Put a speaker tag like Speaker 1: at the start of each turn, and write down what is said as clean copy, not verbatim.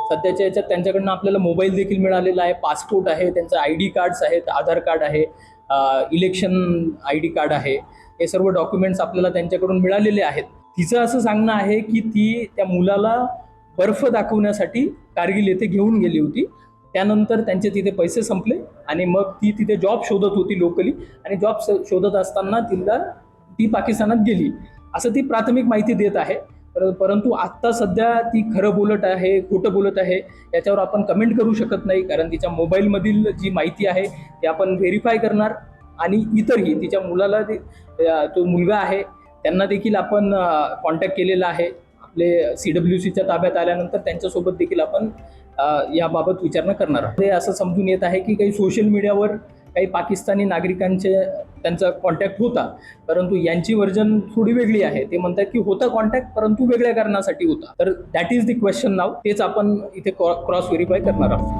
Speaker 1: सध्याच्या याच्यात त्यांच्याकडनं आपल्याला मोबाईल देखील मिळालेला आहे, पासपोर्ट आहे, त्यांचं ID कार्ड्स आहेत, आधार कार्ड आहे, इलेक्शन ID कार्ड आहे. हे सर्व डॉक्युमेंट्स आपल्याला त्यांच्याकडून मिळालेले आहेत. तिचं असं सांगणं आहे की ती त्या मुलाला बर्फ दाखवण्यासाठी कारगिल येथे घेऊन गेली होती. त्यानंतर त्यांचे तिथे पैसे संपले आणि मग ती तिथे जॉब शोधत होती लोकली, आणि जॉब शोधत असताना ती पाकिस्तानात गेली असं ती प्राथमिक माहिती देत आहे. परंतु आत्ता सध्या ती खरं बोलत आहे, खोटं बोलत आहे, याच्यावर आपण कमेंट करू शकत नाही, कारण तिच्या मोबाईलमधील जी माहिती आहे ती आपण व्हेरीफाय करणार. आणि इतरही तिच्या मुलाला तो मुलगा आहे त्यांना देखील आपण कॉन्टॅक्ट केलेला आहे. आपले CWCच्या ताब्यात आल्यानंतर त्यांच्यासोबत देखील आपण याबाबत विचारणा करणार आहोत. हे असं समजून येत आहे की काही सोशल मीडियावर काही पाकिस्तानी त्यांचा कॉन्टॅक्ट होता, परंतु यांची व्हर्जन थोडी वेगळी आहे. ते म्हणतात की होता कॉन्टॅक्ट, परंतु वेगळ्या कारणासाठी होता. तर दॅट इज द क्वेश्चन नाव. तेच आपण इथे क्रॉस व्हेरीफाय करणार आहोत.